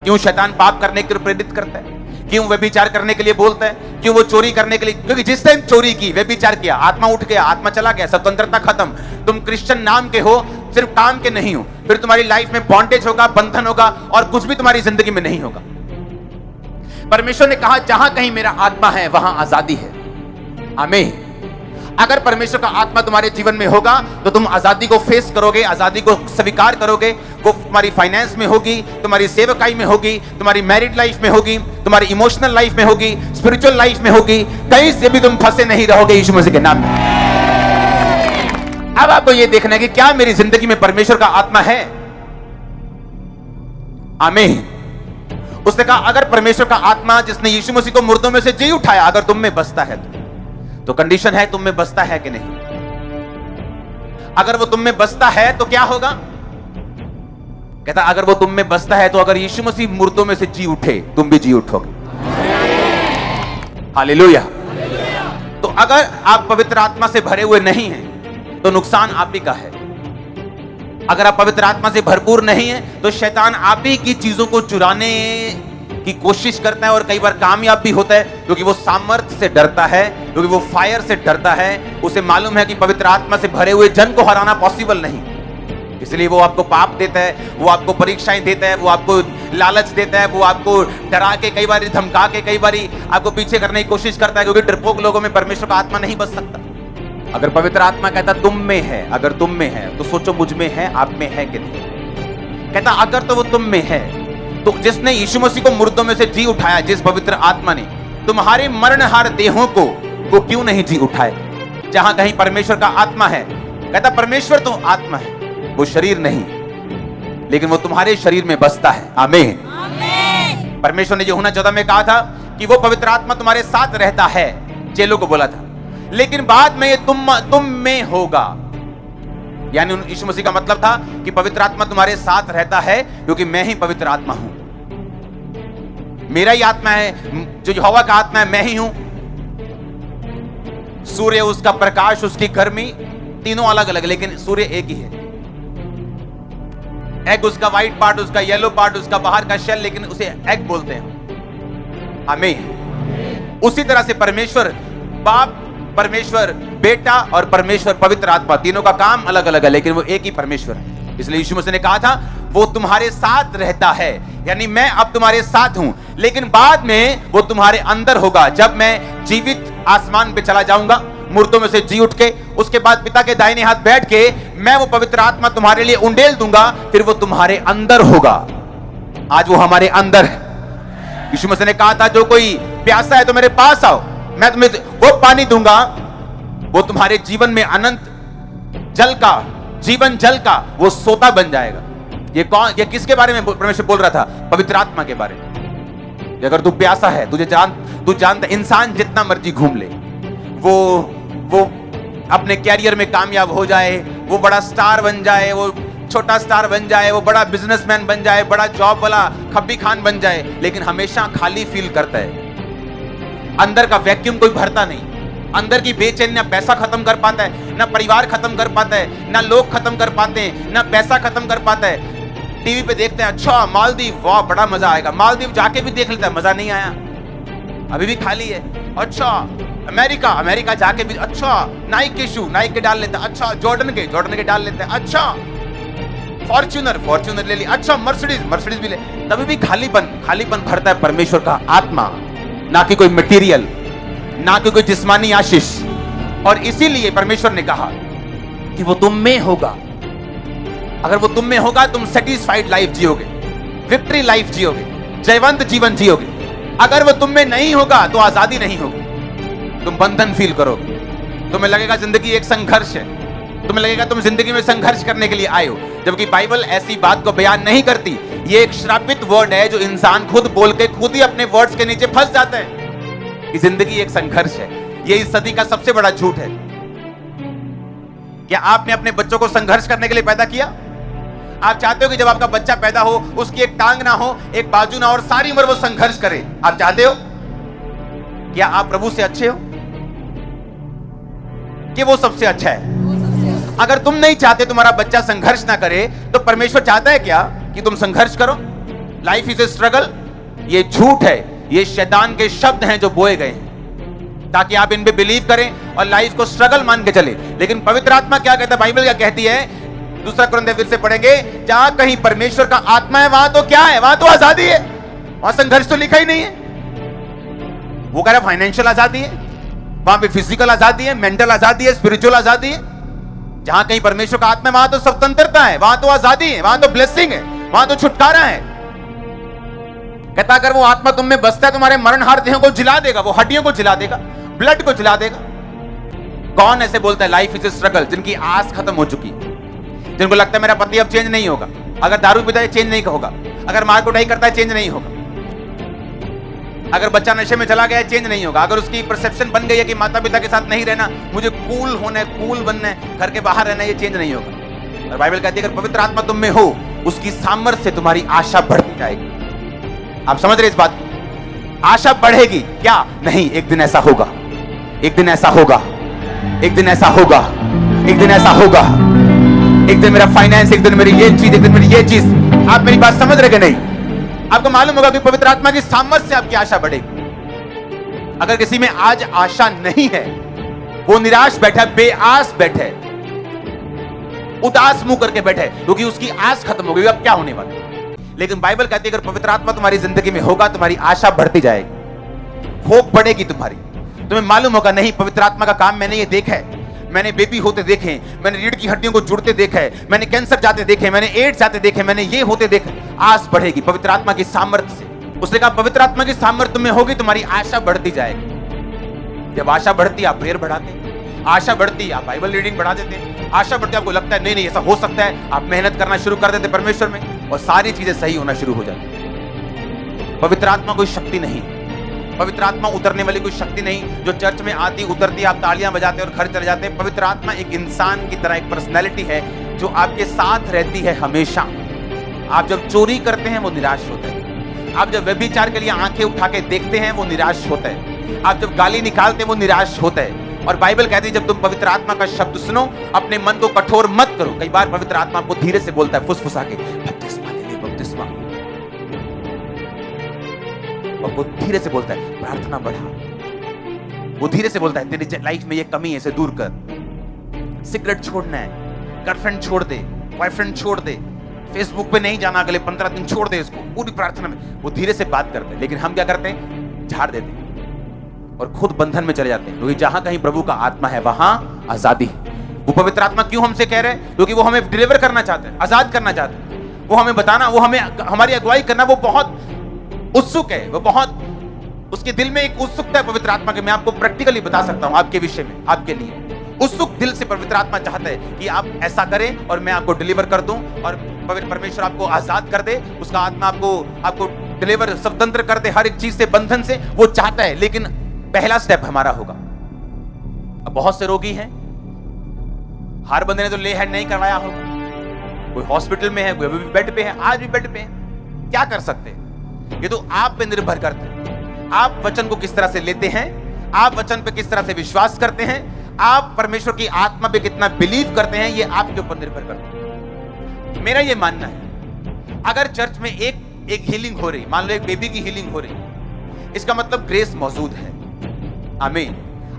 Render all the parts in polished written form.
क्यों शैतान पाप करने के लिए प्रेरित करता है? क्यों व्यभिचार करने के लिए बोलता है? क्यों वो चोरी करने के लिए? क्योंकि जिस टाइम चोरी की, व्यभिचार किया, आत्मा उठ गया, आत्मा चला गया, स्वतंत्रता खत्म। तुम क्रिश्चियन नाम के हो, सिर्फ काम के नहीं हो, फिर तुम्हारी लाइफ में बॉन्डेज होगा, बंधन होगा और कुछ भी तुम्हारी जिंदगी में नहीं होगा। परमेश्वर ने कहा जहां कहीं मेरा आत्मा है वहां आजादी है। आमीन। अगर परमेश्वर का आत्मा तुम्हारे जीवन में होगा तो तुम आजादी को फेस करोगे, आजादी को स्वीकार करोगे। वो तुम्हारी फाइनेंस में होगी, तुम्हारी सेवकाई में होगी, तुम्हारी मैरिड लाइफ में होगी, तुम्हारी इमोशनल लाइफ में होगी, स्पिरिचुअल लाइफ में होगी। कहीं से भी तुम फंसे नहीं रहोगे यीशु मसीह के नाम में। अब आपको यह देखना है कि क्या मेरी जिंदगी में परमेश्वर का आत्मा है। आमीन। उसने कहा अगर परमेश्वर का आत्मा जिसने यीशु मसीह को मुर्दों में से जी उठाया अगर तुम में बसता है तो कंडीशन है तुम में बसता है कि नहीं। अगर वो तुम में बसता है तो क्या होगा? कहता अगर वो तुम में बसता है तो अगर यीशु मसीह मुर्दों में से जी उठे तुम भी जी उठोगे। हालेलुया। तो अगर आप पवित्र आत्मा से भरे हुए नहीं हैं तो नुकसान आप ही का है। अगर आप पवित्र आत्मा से भरपूर नहीं है तो शैतान आप ही की चीजों को चुराने की कोशिश करता है और कई बार कामयाब भी होता है, क्योंकि वो सामर्थ्य से डरता है, क्योंकि वो फायर से डरता है। उसे मालूम है कि पवित्र आत्मा से भरे हुए जन को हराना पॉसिबल नहीं, इसलिए वो आपको पाप देता है, वो आपको परीक्षाएं देता है, वो आपको लालच देता है, वो आपको डरा के कई बार धमका के कई बार आपको पीछे करने की कोशिश करता है, क्योंकि डरपोक लोगों में परमेश्वर का आत्मा नहीं बस सकता। अगर पवित्र आत्मा कहता तुम में है, अगर तुम में है तो सोचो मुझ में है, आप में है कि नहीं। कहता अगर तो वो तुम में है तो जिसने यीशु मसीह को मुर्दों में से जी उठाया, जिस पवित्र आत्मा ने तुम्हारे मरणहार देहों को क्यों नहीं जी उठाए। जहां कहीं परमेश्वर का आत्मा है, कहता परमेश्वर तो आत्मा है, वो शरीर नहीं, लेकिन वो तुम्हारे शरीर में बसता है। आमीन। परमेश्वर ने यूहन्ना 14 में कहा था कि वो पवित्र आत्मा तुम्हारे साथ रहता है, चेलों को बोला था, लेकिन बाद में ये तुम में होगा। यानी यीशु मसीह का मतलब था कि पवित्र आत्मा तुम्हारे साथ रहता है क्योंकि मैं ही पवित्र आत्मा हूं। मेरा ही आत्मा है, जो यहोवा का आत्मा है, मैं ही हूं। सूर्य, उसका प्रकाश, उसकी गर्मी तीनों अलग अलग, लेकिन सूर्य एक ही है। एग उसका व्हाइट पार्ट, उसका येलो पार्ट, उसका बाहर का शेल, लेकिन उसे एग बोलते हैं। आमीन। उसी तरह से परमेश्वर बाप, परमेश्वर बेटा और परमेश्वर पवित्र आत्मा, तीनों का काम अलग अलग है, लेकिन वो एक ही परमेश्वर है। इसलिए यीशु मसीह ने कहा था वो तुम्हारे साथ रहता है, यानी मैं अब तुम्हारे साथ हूं, लेकिन बाद में वो तुम्हारे अंदर होगा। जब मैं जीवित आसमान पे चला जाऊंगा मुर्दों में से जी उठ के, उसके बाद पिता के दाहिने हाथ बैठ के मैं वो पवित्र आत्मा तुम्हारे लिए उंडेल दूंगा, फिर वो तुम्हारे अंदर होगा। आज वो हमारे अंदर है। यीशु मसीह ने कहा था जो कोई प्यासा है तो मेरे पास आओ, मैं तुम्हें वो पानी दूंगा, वो तुम्हारे जीवन में अनंत जल का, जीवन जल का वो सोता बन जाएगा। ये किसके बारे में परमेश्वर बोल रहा था? पवित्र आत्मा के बारे में। अगर तू प्यासा है, तू जानता, इंसान जितना मर्जी घूम ले, वो अपने कैरियर में कामयाब हो जाए, वो बड़ा स्टार बन जाए, वो छोटा स्टार बन जाए, वो बड़ा बिजनेसमैन बन जाए, बड़ा जॉब वाला खब्बी खान बन जाए, लेकिन हमेशा खाली फील करता है। अंदर का वैक्यूम कोई भरता नहीं। अंदर की बेचैनी ना पैसा खत्म कर पाता है, ना परिवार खत्म कर पाता है, ना लोग खत्म कर पाते हैं, ना पैसा खत्म कर पाता है। टीवी पे देखते हैं, अच्छा मालदीव, वाह बड़ा मजा आएगा, मालदीव जाके भी देख लेता है, मजा नहीं आया, अभी भी खाली है। अच्छा अमेरिका जाके भी, अच्छा नाइक के शू, नाइक के डाल लेता है, अच्छा जॉर्डन के डाल लेता है, अच्छा फॉर्च्यूनर ले लिया, अच्छा मर्सिडीज भी ले, तभी भी खालीपन भरता है परमेश्वर का आत्मा, ना कि कोई मटेरियल, ना कि कोई जिस्मानी आशीष। और इसीलिए परमेश्वर ने कहा कि वो तुम में होगा। अगर वो तुम में होगा तुम सेटिस्फाइड लाइफ जियोगे, विक्ट्री लाइफ जियोगे, जयवंत जीवन जियोगे। अगर वो तुम में नहीं होगा तो आजादी नहीं होगी, तुम बंधन फील करोगे, तुम्हें लगेगा जिंदगी एक संघर्ष है, तुम्हें लगेगा तुम जिंदगी में संघर्ष करने के लिए आए हो, जबकि बाइबल ऐसी बात को बयान नहीं करती। ये एक श्रापित वर्ड है जो इंसान खुद बोल के खुद ही अपने वर्ड्स के नीचे फंस जाता है कि जिंदगी एक संघर्ष है। ये इस सदी का सबसे बड़ा झूठ है। क्या आपने अपने बच्चों को संघर्ष करने के लिए पैदा किया? आप चाहते हो कि जब आपका बच्चा पैदा हो उसकी एक टांग ना हो, एक बाजू ना हो और सारी उम्र वो संघर्ष करे? आप चाहते हो? क्या आप प्रभु से अच्छे हो कि वो सबसे अच्छा है? अगर तुम नहीं चाहते तुम्हारा बच्चा संघर्ष ना करे तो परमेश्वर चाहता है क्या कि तुम संघर्ष करो? लाइफ इज ए स्ट्रगल, ये झूठ है, ये शैतान के शब्द हैं जो बोए गए हैं ताकि आप इन पे बिलीव करें और लाइफ को स्ट्रगल मान के चले। लेकिन पवित्र आत्मा क्या कहता है, बाइबल क्या कहती है, दूसरा कुरिन्थियों फिर से पढ़ेंगे, जहां कहीं परमेश्वर का आत्मा है वहां तो क्या है, वहां तो आजादी है, वहां संघर्ष तो लिखा ही नहीं है। वो कह रहा है फाइनेंशियल आजादी है, वहां पे फिजिकल आजादी है, मेंटल आजादी है, स्पिरिचुअल आजादी है। जहां कहीं परमेश्वर का आत्मा है वहां तो स्वतंत्रता है, वहां तो आजादी है, वहां तो ब्लेसिंग है, वहां तो छुटकारा है। कहता अगर वो आत्मा तुम में बसता है तुम्हारे मरणहार देहों को जिला देगा, वो हड्डियों को जिला देगा, ब्लड को जिला देगा। कौन ऐसे बोलता है लाइफ इज ए स्ट्रगल, जिनकी आस खत्म हो चुकी, जिनको लगता है मेरा पति अब चेंज नहीं होगा, अगर दारू पीता है चेंज नहीं होगा, अगर मार कुटाई करता है चेंज नहीं होगा, अगर बच्चा नशे में चला गया है चेंज नहीं होगा, अगर उसकी परसेप्शन बन गई है कि माता पिता के साथ नहीं रहना, मुझे कूल होना है, कूल बनना है, घर के बाहर रहना है, ये चेंज नहीं होगा। और बाइबल कहती है अगर पवित्र आत्मा तुम में हो, उसकी सामर्थ्य से तुम्हारी आशा बढ़ती जाएगी। आप समझ रहे इस बात को? आशा बढ़ेगी क्या? नहीं, एक दिन ऐसा होगा, एक दिन ऐसा होगा, एक दिन ऐसा होगा, एक दिन ऐसा होगा, एक दिन मेरा फाइनेंस, एक दिन मेरी ये चीज, एक दिन मेरी ये चीज। आप मेरी बात समझ रहे कि नहीं? आपको मालूम होगा कि पवित्र आत्मा की सामर्थ्य से आपकी आशा बढ़ेगी। अगर किसी में आज आशा नहीं है, वो निराश बैठा, बेआस बैठे, उदास मुंह करके बैठे, क्योंकि उसकी आस खत्म हो गई, अब क्या होने वाला। लेकिन बाइबल कहती है अगर पवित्र आत्मा तुम्हारी जिंदगी में होगा, तुम्हारी आशा बढ़ती जाएगी, होप बढ़ेगी तुम्हारी। तुम्हें मालूम होगा नहीं, पवित्र आत्मा का काम मैंने ये देखा है, मैंने बेबी होते देखे, मैंने रीढ़ की हड्डियों को जुड़ते देखा है, मैंने कैंसर जाते देखे, मैंने एड्स जाते देखे, मैंने ये होते देखे। आस बढ़ेगी पवित्र आत्मा की सामर्थ्य से। उसने कहा पवित्र आत्मा की सामर्थ्य तुम्हें होगी, तुम्हारी आशा बढ़ती जाएगी। जब आशा बढ़ती आप प्रेयर बढ़ाते, आशा बढ़ती आप बाइबल रीडिंग बढ़ा देते, आशा बढ़ती आपको लगता है नहीं नहीं ऐसा हो सकता है, आप मेहनत करना शुरू कर देते परमेश्वर में और सारी चीजें सही होना शुरू हो जाती। पवित्र आत्मा कोई शक्ति नहीं, पवित्र आत्मा उतरने वाली कोई शक्ति नहीं जो चर्च में आती उतरती आप तालियां बजाते और घर चले जाते। पवित्र आत्मा एक इंसान की तरह, एक पर्सनैलिटी है जो आपके साथ रहती है हमेशा। आप जब चोरी करते हैं वो निराश होते हैं, आप जब व्यभिचार के लिए आंखें उठा के देखते हैं वो निराश होता है, आप जब गाली निकालते हैं वो निराश होता है। और बाइबल कहती है जब तुम पवित्र आत्मा का शब्द सुनो, अपने मन को कठोर मत करो। कई बार पवित्र आत्मा आपको धीरे से बोलता है, फुसफुसा के, बपतिस्मा ले ले, बपतिस्मा। और वो धीरे से बोलता है प्रार्थना बढ़ा, वो धीरे से बोलता है तेरी लाइफ में ये कमी है, इसे दूर कर, सिगरेट छोड़ना है, गर्लफ्रेंड छोड़ दे, बॉयफ्रेंड छोड़ दे, फेसबुक पे नहीं जाना अगले 15 दिन, छोड़ दे इसको, पूरी प्रार्थना में। वो धीरे से बात करते हैं, लेकिन हम क्या करते हैं, झाड़ देते हैं और खुद बंधन में चले जाते हैं। क्योंकि जहां कहीं प्रभु का आत्मा है वहां आजादी है। वो पवित्र आत्मा क्यों हमसे कह रहे हैं? क्योंकि वो हमें डिलीवर करना चाहते हैं, आजाद करना चाहते हैं, वो हमें बताना, वो हमें हमारी अगुवाई करना, वो बहुत उत्सुक है, वो बहुत, उसके दिल में एक उत्सुकता है पवित्र आत्मा के। मैं आपको प्रैक्टिकली बता सकता हूं आपके विषय में, आपके लिए उत्सुक दिल से पवित्र आत्मा चाहता है कि आप ऐसा करें और मैं आपको डिलीवर कर दूं और पवित्र परमेश्वर आपको आजाद कर दे, उसका आत्मा आपको डिलीवर, स्वतंत्र कर दे हर एक चीज से, बंधन से। वो चाहता है, लेकिन पहला स्टेप हमारा होगा। अब बहुत से रोगी हैं, हर बंदे ने तो ले हैंड नहीं करवाया होगा, कोई हॉस्पिटल में है, कोई अभी बेड पे है, आज भी बेड पे है। क्या कर सकते हैं? ये तो आप पे निर्भर करते हैं, आप वचन को किस तरह से लेते हैं, आप वचन पे किस तरह से विश्वास करते हैं, आप परमेश्वर की आत्मा पे कितना बिलीव करते हैं, ये आपके ऊपर निर्भर करता है। मेरा ये मानना है अगर चर्च में एक हीलिंग हो रही, मान लो एक बेबी की हीलिंग हो रही, इसका मतलब ग्रेस मौजूद है। आमीन।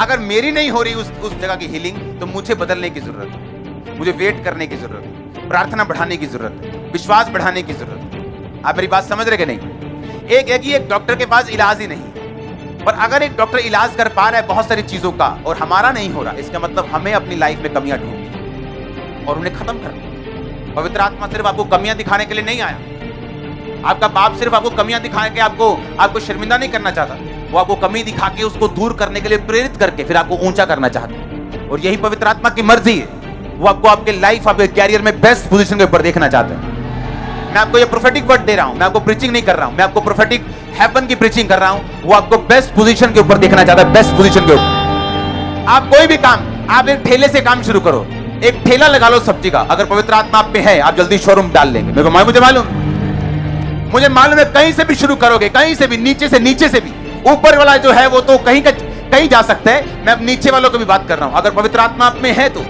अगर मेरी नहीं हो रही उस जगह की हीलिंग, तो मुझे बदलने की जरूरत है, मुझे वेट करने की जरूरत है, प्रार्थना बढ़ाने की जरूरत है, विश्वास बढ़ाने की जरूरत है। आप मेरी बात समझ रहे कि नहीं? एक डॉक्टर के पास इलाज ही नहीं, पर अगर एक डॉक्टर इलाज कर पा रहा है बहुत सारी चीजों का और हमारा नहीं हो रहा, इसका मतलब हमें अपनी लाइफ में कमियां ढूंढनी और उन्हें खत्म करना। पवित्र आत्मा सिर्फ आपको कमियां दिखाने के लिए नहीं आया, आपका बाप सिर्फ आपको कमियां दिखा के आपको शर्मिंदा नहीं करना चाहता, वो आपको कमी दिखा के उसको दूर करने के लिए प्रेरित करके फिर आपको ऊंचा करना चाहता है। और यही पवित्र आत्मा की मर्जी है, वो आपको आपके लाइफ, आपके कैरियर में बेस्ट पोजीशन के ऊपर देखना चाहता है। मैं आपको ये प्रोफेटिक वर्ड दे रहा हूं, मैं आपको प्रीचिंग नहीं कर रहा हूं, मैं आपको प्रोफेटिक हेवन की प्रीचिंग कर रहा हूं। वो आपको बेस्ट पोजीशन के ऊपर देखना चाहता है, बेस्ट पोजीशन के ऊपर। आप कोई भी काम, आप एक ठेले से काम शुरू करो, एक ठेला लगा लो सब्जी का, अगर पवित्र आत्मा आप में है आप जल्दी शोरूम डाल लेंगे। मुझे मालूम है, कहीं से भी शुरू करोगे, कहीं से भी, नीचे से भी, ऊपर वाला जो है वो तो कहीं जा सकता है। मैं अब नीचे वालों की भी बात कर रहा हूं। अगर पवित्र आत्मा आप में है तो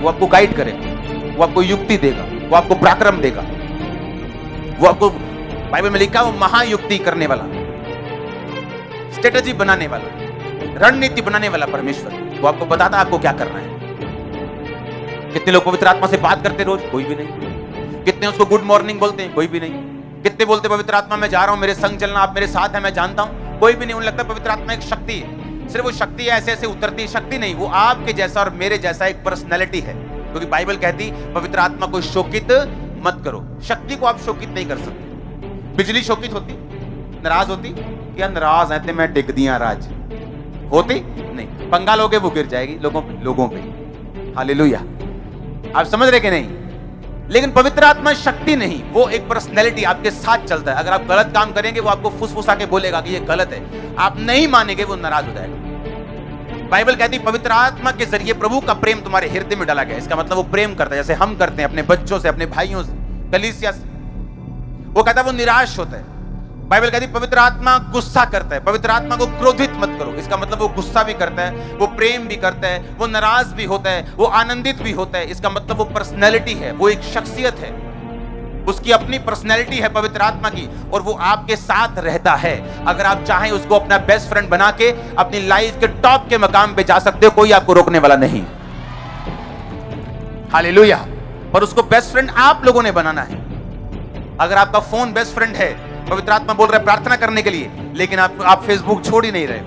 वो आपको गाइड करेगा, वो आपको युक्ति देगा, वो आपको पराक्रम देगा, वो आपको बाइबल में लिखा है वो महायुक्ति करने वाला, स्ट्रेटजी बनाने वाला, रणनीति बनाने वाला परमेश्वर, वो आपको बताता है आपको क्या करना है। कितने लोग पवित्र आत्मा से बात करते रोज? कोई भी नहीं। कितने उसको गुड मॉर्निंग बोलते हैं? कोई भी नहीं। कितने बोलते पवित्र आत्मा मैं जा रहा हूं, मेरे संग चलना, आप मेरे साथ हैं, मैं जानता हूं? कोई भी नहीं। उन्हें लगता है पवित्र आत्मा एक शक्ति है, सिर्फ वो शक्ति है ऐसे ऐसे उतरती है। शक्ति नहीं, वो आपके जैसा और मेरे जैसा एक पर्सनैलिटी है, क्योंकि बाइबल कहती पवित्र आत्मा को शोकित मत करो। शक्ति को आप शोकित नहीं कर सकते। बिजली शोकित होती, नाराज होती, क्या नाराज है मैं टिक दिया राज होती नहीं। पंगा लोगे वो गिर जाएगी लोगों पे। हालेलुया। आप समझ रहे कि नहीं? लेकिन पवित्र आत्मा शक्ति नहीं, वो एक पर्सनैलिटी आपके साथ चलता है। अगर आप गलत काम करेंगे वो आपको फुसफुसा के बोलेगा कि ये गलत है, आप नहीं मानेंगे, वो नाराज हो जाएगा। बाइबल कहती पवित्र आत्मा के जरिए प्रभु का प्रेम तुम्हारे हृदय में डाला गया। इसका मतलब वो प्रेम करता है जैसे हम करते हैं अपने बच्चों से, अपने भाइयों से, कलीसिया से। वो कहता है वो निराश होता है। बाइबल कहती पवित्र आत्मा गुस्सा करता है। पवित्र आत्मा को क्रोधित मत करो। इसका मतलब वो गुस्सा भी करता है, वो प्रेम भी करता है, वो नाराज भी होता है, वो आनंदित भी होता है। इसका मतलब वो पर्सनैलिटी है, वो एक शख्सियत है, उसकी अपनी पर्सनैलिटी है पवित्र आत्मा की, और वो आपके साथ रहता है। अगर आप चाहें उसको अपना बेस्ट फ्रेंड बना के अपनी लाइफ के टॉप के मकाम पे जा सकते हो, कोई आपको रोकने वाला नहीं। हालेलुया। पर उसको बेस्ट फ्रेंड आप लोगों ने बनाना है। अगर आपका फोन बेस्ट फ्रेंड है, पवित्र आत्मा बोल रहा है प्रार्थना करने के लिए, लेकिन आप फेसबुक छोड़ ही नहीं रहे।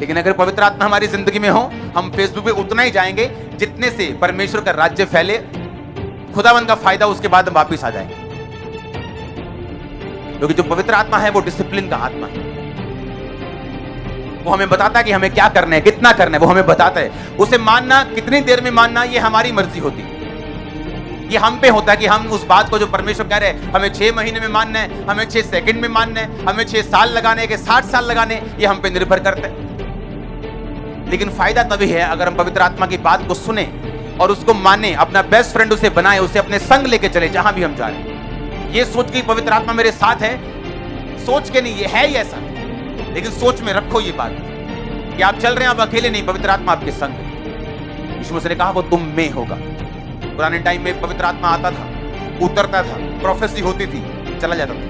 लेकिन अगर पवित्र आत्मा हमारी जिंदगी में हो, हम फेसबुक पे उतना ही जाएंगे जितने से परमेश्वर का राज्य फैले, खुदावंद का फायदा, उसके बाद हम वापिस आ जाएंगे। क्योंकि जो पवित्र आत्मा है वो डिसिप्लिन का आत्मा है। वो हमें बताता है कि हमें क्या करना है, कितना करना है, वो हमें बताता है। उसे मानना, कितनी देर में मानना, ये हमारी मर्जी होती है। ये हम पे होता है कि हम उस बात को जो परमेश्वर कह रहे हैं हमें 6 महीने में मानना है, हमें 6 सेकंड में मानना है, हमें 6 साल लगाने के 60 साल लगाने, ये हम पे निर्भर करता है। लेकिन फायदा तभी है अगर हम पवित्र आत्मा की बात को सुने और उसको माने, अपना बेस्ट फ्रेंड उसे बनाए, उसे अपने संग लेके चले जहां भी हम जा रहे हैं। ये सोच के पवित्र आत्मा मेरे साथ है, सोच के नहीं, ये है ही ऐसा। लेकिन सोच में रखो ये बात कि आप चल रहे हैं, आप अकेले नहीं, पवित्र आत्मा आपके संग है। यीशु मसीह ने कहा वो तुम में होगा। पुराने टाइम में पवित्र आत्मा आता था, उतरता था, प्रोफेसी होती थी, चला जाता था,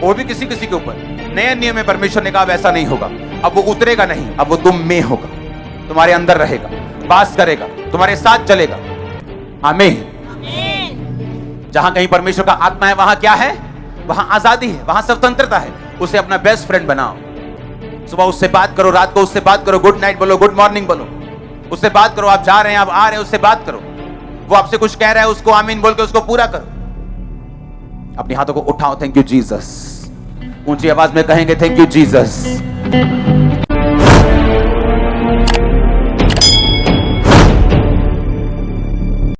वो भी किसी किसी के ऊपर। नए नियम में परमेश्वर ने कहा वैसा नहीं होगा, अब वो उतरेगा नहीं, अब वो तुम में होगा, तुम्हारे अंदर रहेगा, वास करेगा, तुम्हारे साथ चलेगा। आमीन। जहां कहीं परमेश्वर का आत्मा है वहां क्या है? वहां आजादी है, वहां स्वतंत्रता है। उसे अपना बेस्ट फ्रेंड बनाओ। सुबह उससे बात करो, रात को उससे बात करो, गुड नाइट बोलो, गुड मॉर्निंग बोलो, उससे बात करो। आप जा रहे हैं, आप आ रहे हैं, उससे बात करो। वो आपसे कुछ कह रहा है, उसको आमीन बोल के उसको पूरा करो। अपने हाथों को उठाओ, थैंक यू जीसस। ऊंची आवाज में कहेंगे थैंक यू जीसस।